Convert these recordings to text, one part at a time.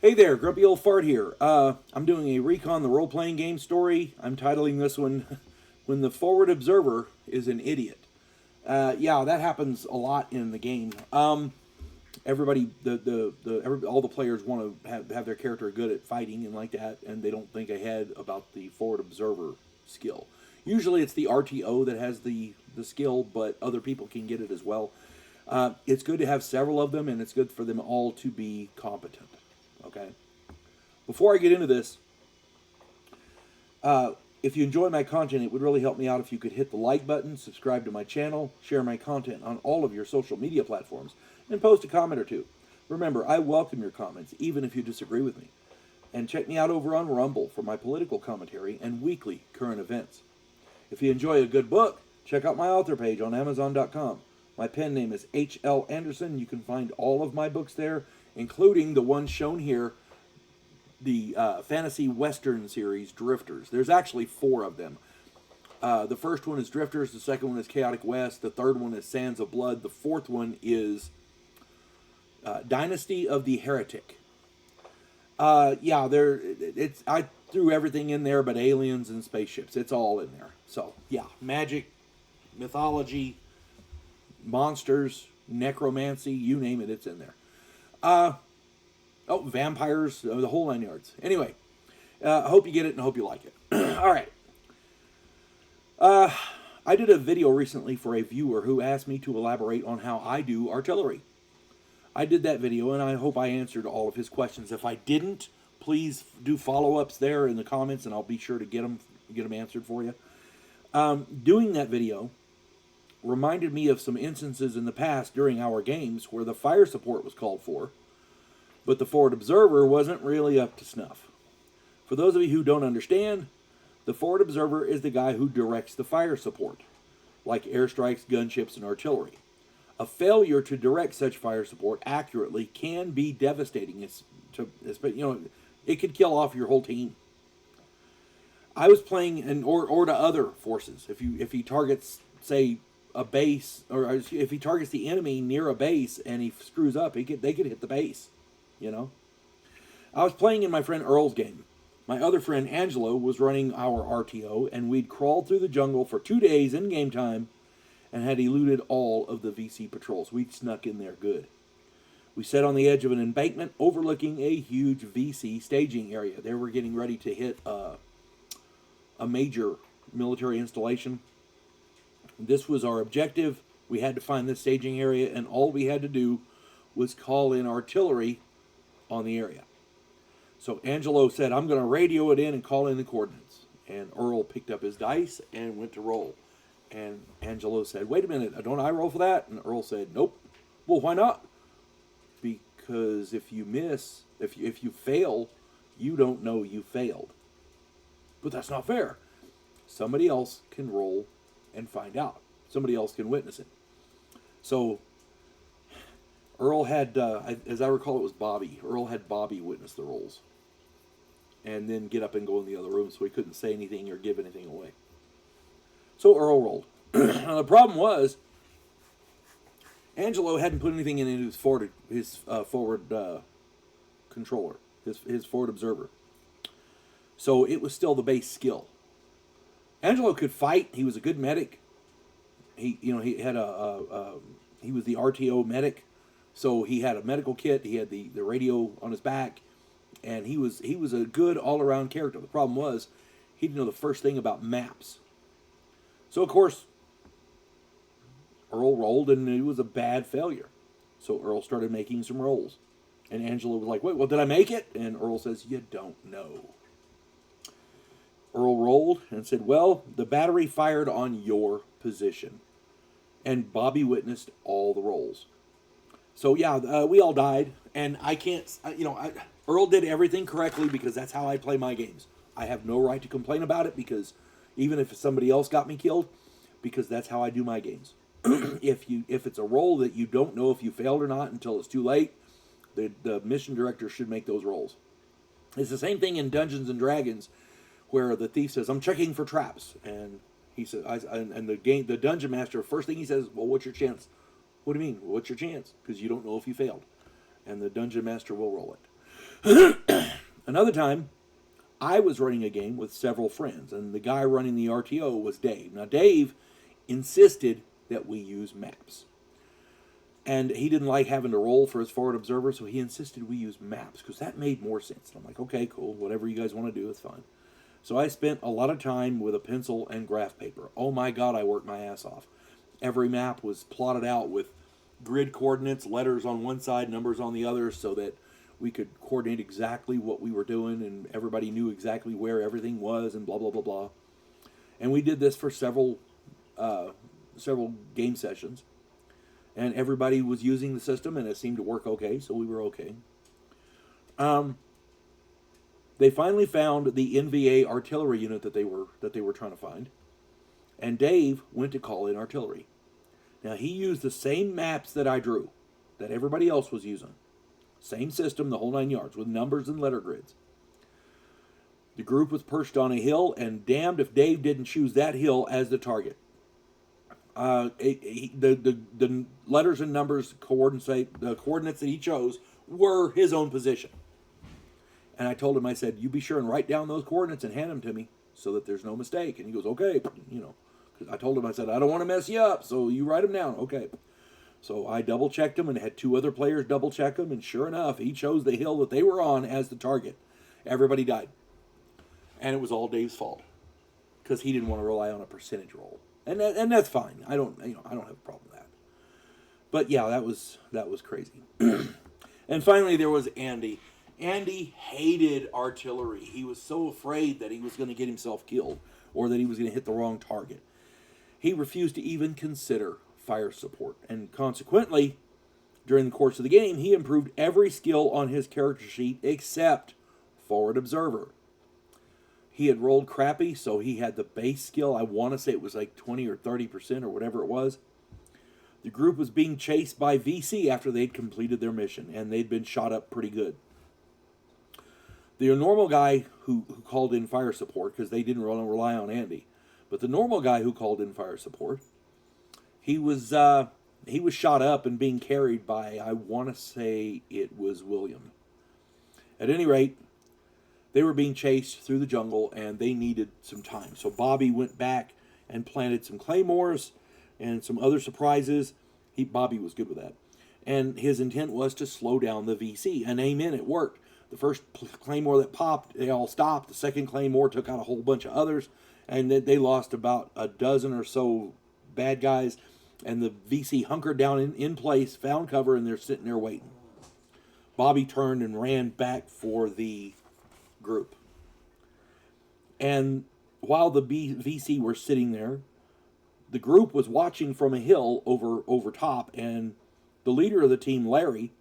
Hey there, Grumpy Old Fart here. I'm doing a Recon the Role-Playing Game story. I'm titling this one, When the Forward Observer is an Idiot. Yeah, that happens a lot in the game. Everybody, all the players want to have their character good at fighting and like that, and they don't think ahead about the Forward Observer skill. Usually it's the RTO that has the skill, but other people can get it as well. It's good to have several of them, and it's good for them all to be competent. Okay. Before I get into this, if you enjoy my content, it would really help me out if you could hit the like button, subscribe to my channel, share my content on all of your social media platforms, and post a comment or two. Remember, I welcome your comments, even if you disagree with me. And check me out over on Rumble for my political commentary and weekly current events. If you enjoy a good book, check out my author page on Amazon.com. My pen name is H.L. Anderson. You can find all of my books there, including the one shown here, the fantasy western series, Drifters. There's actually 4 of them. The first one is Drifters, the second one is Chaotic West, the third one is Sands of Blood, the fourth one is Dynasty of the Heretic. Yeah, I threw everything in there but aliens and spaceships. It's all in there. So, yeah, magic, mythology, monsters, necromancy, you name it, it's in there. Vampires, the whole 9 yards. Anyway, I hope you get it and I hope you like it. All right. I did a video recently for a viewer who asked me to elaborate on how I do artillery. I did that video and I hope I answered all of his questions. If I didn't, please do follow-ups there in the comments and I'll be sure to get them answered for you. Doing that video reminded me of some instances in the past during our games where the fire support was called for, but the forward observer wasn't really up to snuff. For those of you who don't understand, the forward observer is the guy who directs the fire support, like airstrikes, gunships, and artillery. A failure to direct such fire support accurately can be devastating. It could kill off your whole team. I was playing or to other forces. If he targets, say, a base, or if he targets the enemy near a base and he screws up, they could hit the base. I was playing in my friend Earl's game. My other friend Angelo was running our RTO, and we'd crawled through the jungle for 2 days in game time and had eluded all of the VC patrols. We'd snuck in there good. We sat on the edge of an embankment overlooking a huge VC staging area. They were getting ready to hit a major military installation. This was our objective. We had to find this staging area, and all we had to do was call in artillery on the area. So Angelo said, I'm going to radio it in and call in the coordinates. And Earl picked up his dice and went to roll. And Angelo said, wait a minute, don't I roll for that? And Earl said, nope. Well, why not? Because if you miss, if you fail, you don't know you failed. But that's not fair. Somebody else can roll and find out. Somebody else can witness it. So Earl had, as I recall, it was Bobby. Earl had Bobby witness the rolls. And then get up and go in the other room so he couldn't say anything or give anything away. So Earl rolled. Now the problem was, Angelo hadn't put anything in his forward controller, his forward observer. So it was still the base skill. Angelo could fight. He was a good medic. He had he was the RTO medic. So he had a medical kit, he had the radio on his back, and he was a good all-around character. The problem was, he didn't know the first thing about maps. So, of course, Earl rolled, and it was a bad failure. So Earl started making some rolls. And Angelo was like, wait, well, did I make it? And Earl says, you don't know. Earl rolled and said, well, the battery fired on your position. And Bobby witnessed all the rolls. So, yeah, we all died, and I can't, Earl did everything correctly because that's how I play my games. I have no right to complain about it because even if somebody else got me killed, because that's how I do my games. If it's a roll that you don't know if you failed or not until it's too late, the mission director should make those rolls. It's the same thing in Dungeons and Dragons where the thief says, I'm checking for traps, and he says, the dungeon master, first thing he says, well, what's your chance? What do you mean? What's your chance? Because you don't know if you failed. And the dungeon master will roll it. Another time, I was running a game with several friends, and the guy running the RTO was Dave. Now, Dave insisted that we use maps. And he didn't like having to roll for his forward observer, so he insisted we use maps, because that made more sense. And I'm like, okay, cool, whatever you guys want to do, it's fine. So I spent a lot of time with a pencil and graph paper. Oh my God, I worked my ass off. Every map was plotted out with grid coordinates, letters on one side, numbers on the other, so that we could coordinate exactly what we were doing, and everybody knew exactly where everything was, and blah, blah, blah, blah. And we did this for several game sessions. And everybody was using the system, and it seemed to work okay, so we were okay. They finally found the NVA artillery unit that they were trying to find, and Dave went to call in artillery. Now, he used the same maps that I drew, that everybody else was using. Same system, the whole 9 yards, with numbers and letter grids. The group was perched on a hill, and damned if Dave didn't choose that hill as the target. The letters and numbers the coordinates that he chose were his own position. And I told him, I said, you be sure and write down those coordinates and hand them to me so that there's no mistake. And he goes, okay, I told him, I said, I don't want to mess you up, so you write them down. Okay. So I double-checked them and had 2 other players double-check them, and sure enough, he chose the hill that they were on as the target. Everybody died. And it was all Dave's fault, because he didn't want to rely on a percentage roll. And that's fine. I don't have a problem with that. But yeah, that was crazy. And finally, there was Andy. Andy hated artillery. He was so afraid that he was going to get himself killed, or that he was going to hit the wrong target. He refused to even consider fire support, and consequently, during the course of the game, he improved every skill on his character sheet except forward observer. He had rolled crappy, so he had the base skill. I want to say it was like 20 or 30% or whatever it was. The group was being chased by VC after they'd completed their mission, and they'd been shot up pretty good. The normal guy who called in fire support, because they didn't rely on Andy, but the normal guy who called in fire support, he was shot up and being carried by, I want to say it was William. At any rate, they were being chased through the jungle, and they needed some time. So Bobby went back and planted some claymores and some other surprises. Bobby was good with that. And his intent was to slow down the VC. And amen, it worked. The first claymore that popped, they all stopped. The second claymore took out a whole bunch of others. And they lost about a dozen or so bad guys. And the VC hunkered down in place, found cover, and they're sitting there waiting. Bobby turned and ran back for the group. And while the VC were sitting there, the group was watching from a hill over top, and the leader of the team, Larry,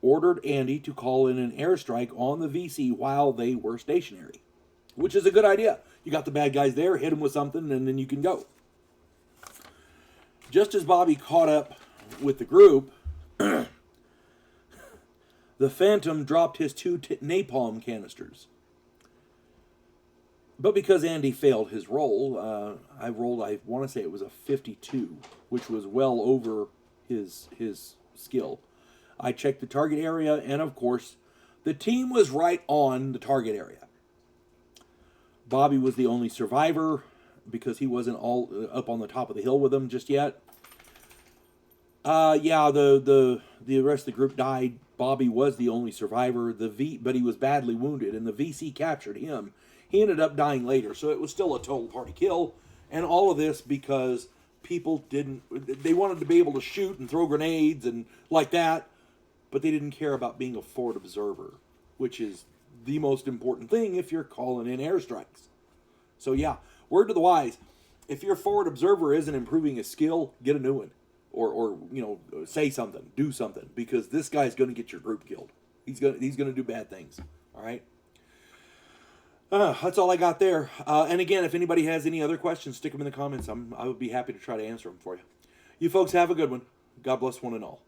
ordered Andy to call in an airstrike on the VC while they were stationary, which is a good idea. You got the bad guys there, hit them with something, and then you can go. Just as Bobby caught up with the group, the Phantom dropped his 2 napalm canisters. But because Andy failed his roll, I want to say it was a 52, which was well over his skill. I checked the target area, and of course, the team was right on the target area. Bobby was the only survivor, because he wasn't all up on the top of the hill with them just yet. The rest of the group died. Bobby was the only survivor, but he was badly wounded, and the VC captured him. He ended up dying later, so it was still a total party kill. And all of this because people they wanted to be able to shoot and throw grenades and like that, but they didn't care about being a forward observer, which is the most important thing if you're calling in airstrikes. So yeah, word to the wise, if your forward observer isn't improving his skill, get a new one. Or say something, do something, because this guy's going to get your group killed. He's going to do bad things. All right? That's all I got there. And again, if anybody has any other questions, stick them in the comments. I would be happy to try to answer them for you. You folks have a good one. God bless one and all.